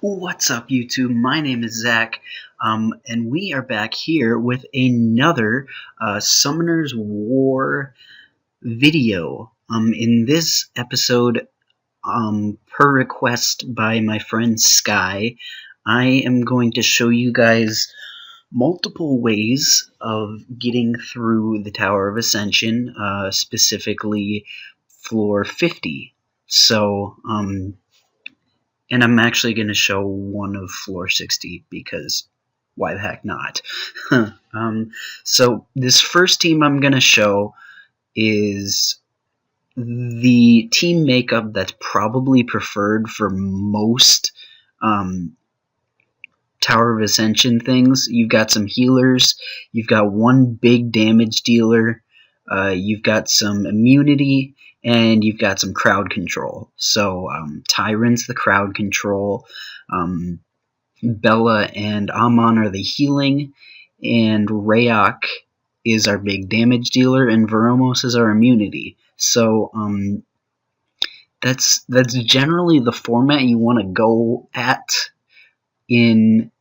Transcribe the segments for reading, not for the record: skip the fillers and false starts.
What's up, YouTube? My name is Zach, and we are back here with another Summoner's War video. In this episode, per request by my friend Sky, I am going to show you guys multiple ways of getting through the Tower of Ascension, specifically floor 50. So, and I'm actually going to show one of floor 60 because why the heck not? So this first team I'm going to show is the team makeup that's probably preferred for most Tower of Ascension things. You've got some healers, you've got one big damage dealer, you've got some immunity, and you've got some crowd control. So Tyrant's the crowd control, Bella and Amon are the healing, and Rayok is our big damage dealer, and Veromos is our immunity. So that's generally the format you want to go at in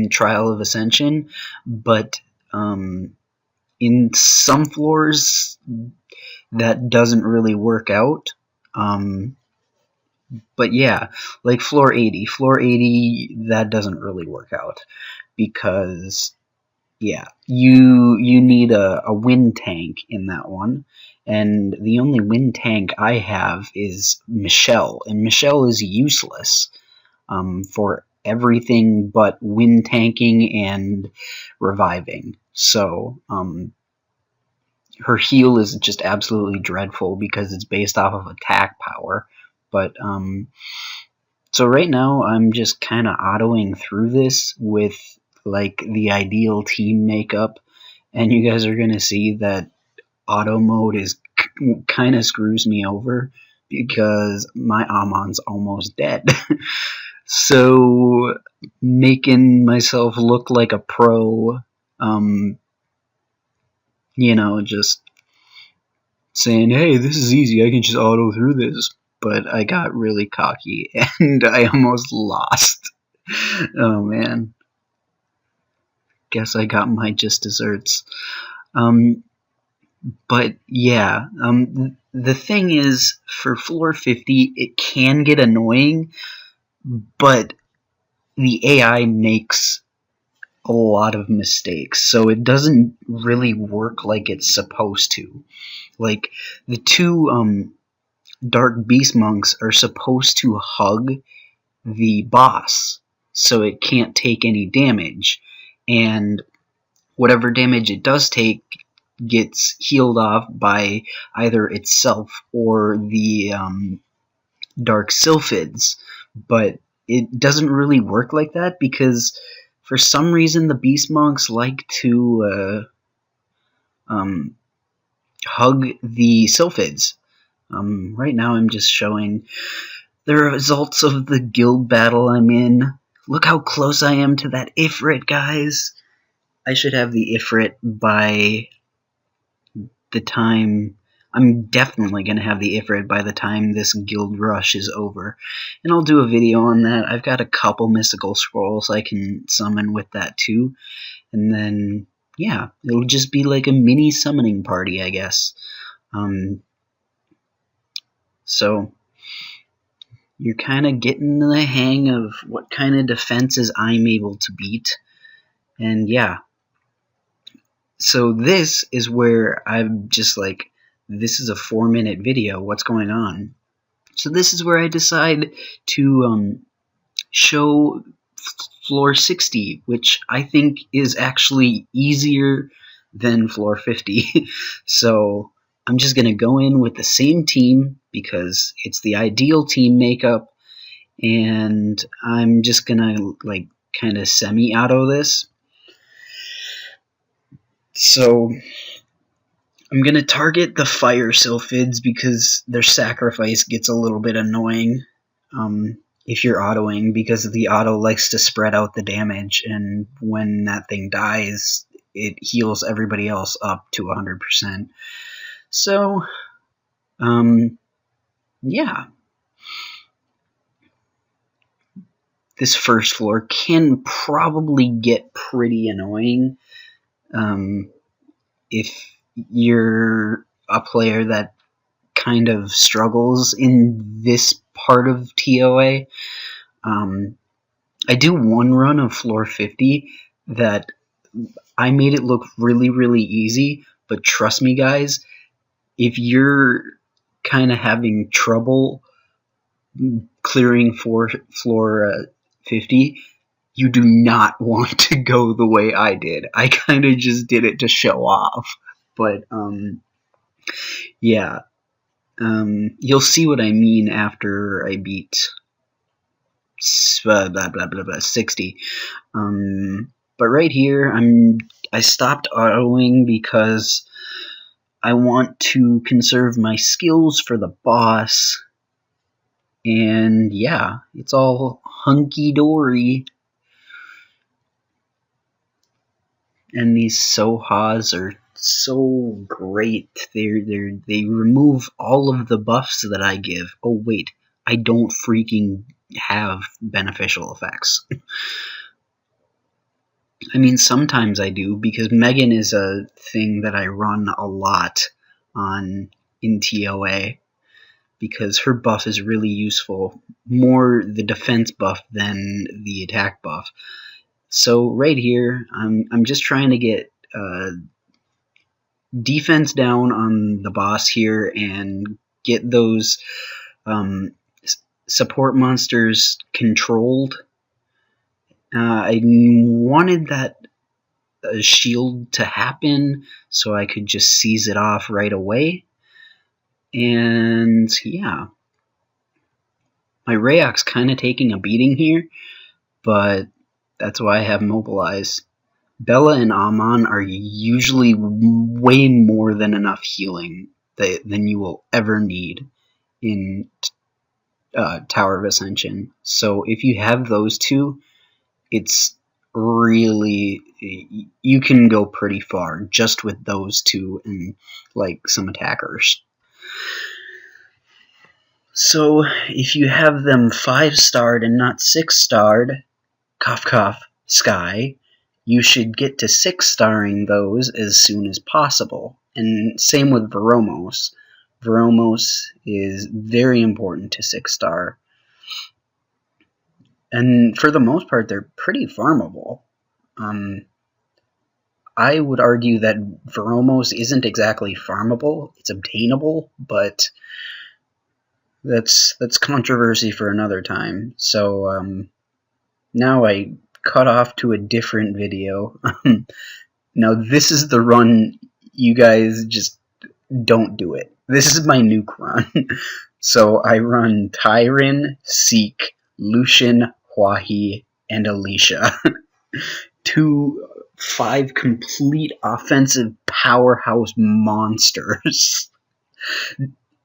Trial of Ascension, but in some floors that doesn't really work out. But yeah, like floor 80, that doesn't really work out because yeah, you need a wind tank in that one, and the only wind tank I have is Michelle, and Michelle is useless for everything but wind tanking and reviving. So her heal is just absolutely dreadful because it's based off of attack power. But so right now I'm just kind of autoing through this with like the ideal team makeup, and you guys are gonna see that auto mode is kind of screws me over because my Amon's almost dead. So making myself look like a pro, just saying, hey, this is easy, I can just auto through this. But I got really cocky and I almost lost. Oh man. Guess I got my just desserts. But yeah, the thing is, for floor 50, it can get annoying, but the AI makes a lot of mistakes, so it doesn't really work like it's supposed to. Like, the two Dark Beast Monks are supposed to hug the boss, so it can't take any damage, and whatever damage it does take gets healed off by either itself or the Dark Sylphids. But it doesn't really work like that because for some reason the Beast Monks like to hug the Sylphids. Right now I'm just showing the results of the guild battle I'm in. Look how close I am to that Ifrit, guys. I should have the Ifrit by the time... I'm definitely going to have the Ifrit by the time this guild rush is over. And I'll do a video on that. I've got a couple mystical scrolls I can summon with that too. And then, yeah, it'll just be like a mini summoning party, I guess. So you're kind of getting the hang of what kind of defenses I'm able to beat. And yeah. So this is where I'm just like, this is a 4-minute video, what's going on? So this is where I decide to show floor 60, which I think is actually easier than floor 50. So I'm just going to go in with the same team because it's the ideal team makeup, and I'm just going to like kind of semi-auto this. So I'm going to target the Fire Sylphids because their sacrifice gets a little bit annoying if you're autoing, because the auto likes to spread out the damage, and when that thing dies, it heals everybody else up to 100%. So, yeah. this first floor can probably get pretty annoying if you're a player that kind of struggles in this part of ToA. I do one run of floor 50 that I made it look really, really easy, but trust me, guys, if you're kind of having trouble clearing floor 50, you do not want to go the way I did. I kind of just did it to show off, but yeah, you'll see what I mean after I beat blah blah blah blah 60. But right here, I stopped autoing because I want to conserve my skills for the boss. And yeah, it's all hunky-dory. And these Sohas are so great. They remove all of the buffs that I give. Oh wait, I don't freaking have beneficial effects. I mean, sometimes I do, because Megan is a thing that I run a lot in ToA, because her buff is really useful. More the defense buff than the attack buff. So right here, I'm just trying to get defense down on the boss here and get those support monsters controlled. I wanted that shield to happen so I could just seize it off right away. And yeah, my Rayok's kind of taking a beating here, but that's why I have Mobilize. Bella and Amon are usually way more than enough healing than you will ever need in Tower of Ascension. So if you have those two, it's really, you can go pretty far just with those two and like some attackers. So if you have them 5-starred and not 6-starred, cough cough, Sky, you should get to 6-starring those as soon as possible. And same with Veromos. Veromos is very important to 6-star. And for the most part, they're pretty farmable. I would argue that Veromos isn't exactly farmable. It's obtainable, but that's controversy for another time. So now I cut off to a different video. Now this is the run, you guys just don't do it. This is my nuke run. So I run Tyron, Seek, Lucian, Hwahi, and Alicia. 5 complete offensive powerhouse monsters.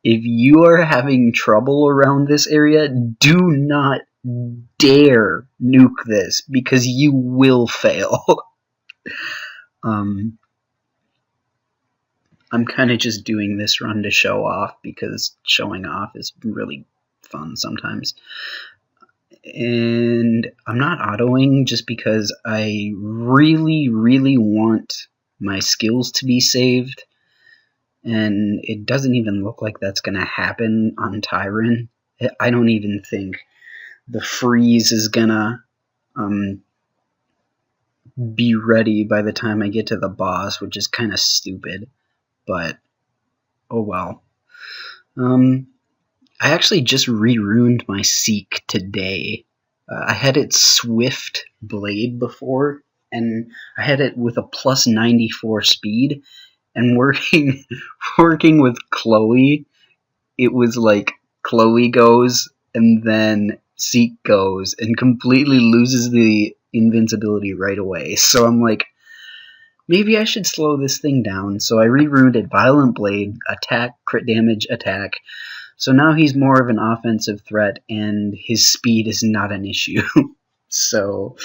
If you are having trouble around this area, do not dare nuke this, because you will fail. I'm kind of just doing this run to show off, because showing off is really fun sometimes. And I'm not autoing just because I really, really want my skills to be saved. And it doesn't even look like that's going to happen on Tyron. I don't even think the freeze is going to be ready by the time I get to the boss, which is kind of stupid. But, oh well. I actually just re-ruined my Seek today. I had it Swift Blade before, and I had it with a plus 94 speed, and working with Chloe, it was like Chloe goes, and then Seek goes, and completely loses the invincibility right away. So I'm like, maybe I should slow this thing down. So I re-ruined it Violent Blade, attack, crit damage, attack. So now he's more of an offensive threat, and his speed is not an issue. So,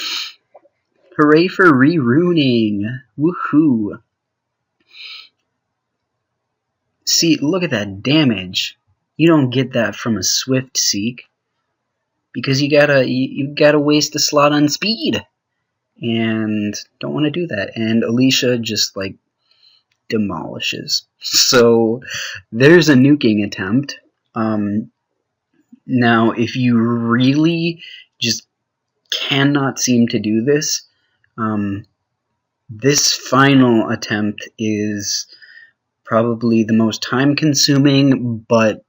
hooray for re-ruining! Woohoo! See, look at that damage. You don't get that from a Swift Seek. because you gotta waste a slot on speed, and don't want to do that. And Alicia just like demolishes. So there's a nuking attempt. Now, if you really just cannot seem to do this, this final attempt is probably the most time-consuming, but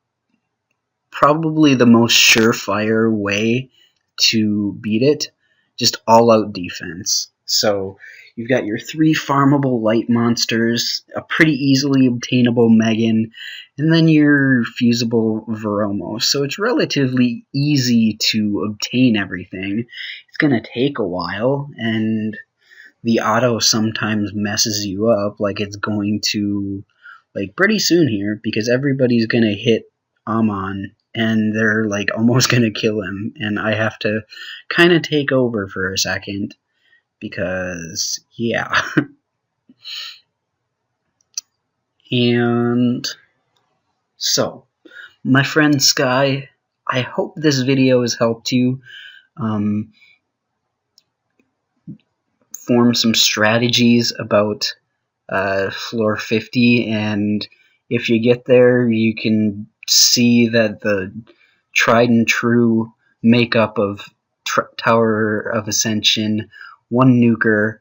probably the most surefire way to beat it. Just all-out defense. So you've got your 3 farmable light monsters, a pretty easily obtainable Megan, and then your fusible Veromos. So it's relatively easy to obtain everything. It's going to take a while, and the auto sometimes messes you up, like it's going to, like, pretty soon here, because everybody's going to hit Amon, and they're like almost going to kill him, and I have to kind of take over for a second, because, yeah. And so, my friend Sky, I hope this video has helped you form some strategies about floor 50, and if you get there, you can see that the tried and true makeup of Tower of Ascension: 1 nuker,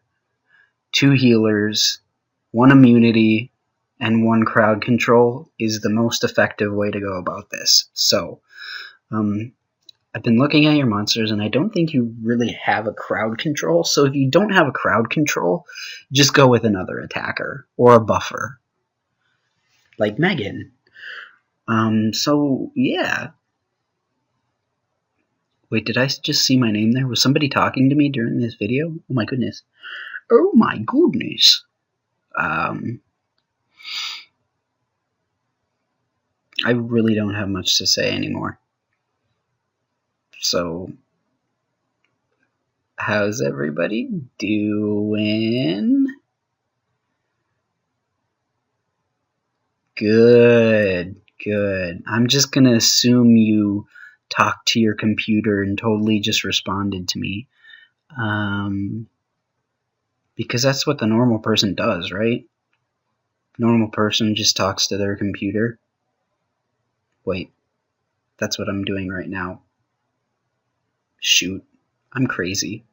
2 healers, 1 immunity, and 1 crowd control is the most effective way to go about this. So, I've been looking at your monsters, and I don't think you really have a crowd control. So if you don't have a crowd control, just go with another attacker or a buffer, like Megan. So yeah. Wait, did I just see my name there? Was somebody talking to me during this video? Oh my goodness. Oh my goodness. I really don't have much to say anymore. So, how's everybody doing? Good, good. I'm just gonna assume you talked to your computer and totally just responded to me. Because that's what the normal person does, right? Normal person just talks to their computer. Wait, that's what I'm doing right now. Shoot, I'm crazy.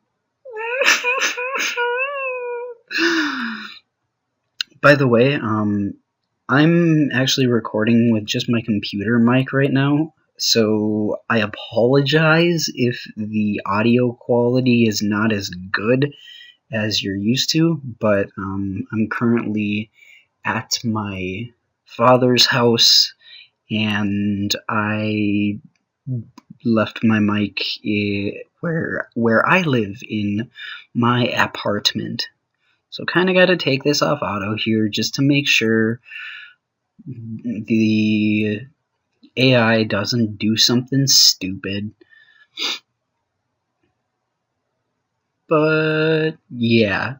By the way, I'm actually recording with just my computer mic right now, so I apologize if the audio quality is not as good as you're used to, but I'm currently at my father's house, and I left my mic where I live in my apartment. So kind of got to take this off auto here just to make sure the AI doesn't do something stupid. But yeah,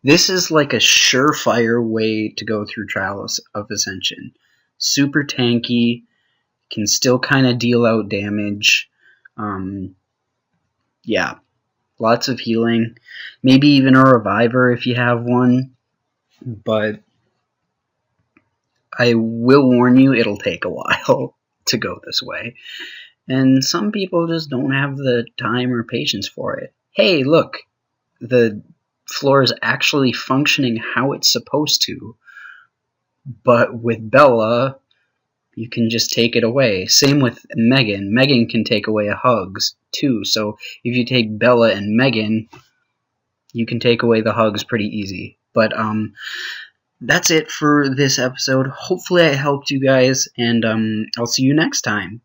this is like a surefire way to go through Trials of Ascension. Super tanky, can still kind of deal out damage. Yeah, lots of healing, maybe even a reviver if you have one, but I will warn you, it'll take a while to go this way, and some people just don't have the time or patience for it. Hey, look, the floor is actually functioning how it's supposed to, but with Bella, you can just take it away. Same with Megan. Megan can take away hugs too. So if you take Bella and Megan, you can take away the hugs pretty easy. But that's it for this episode. Hopefully I helped you guys, and I'll see you next time.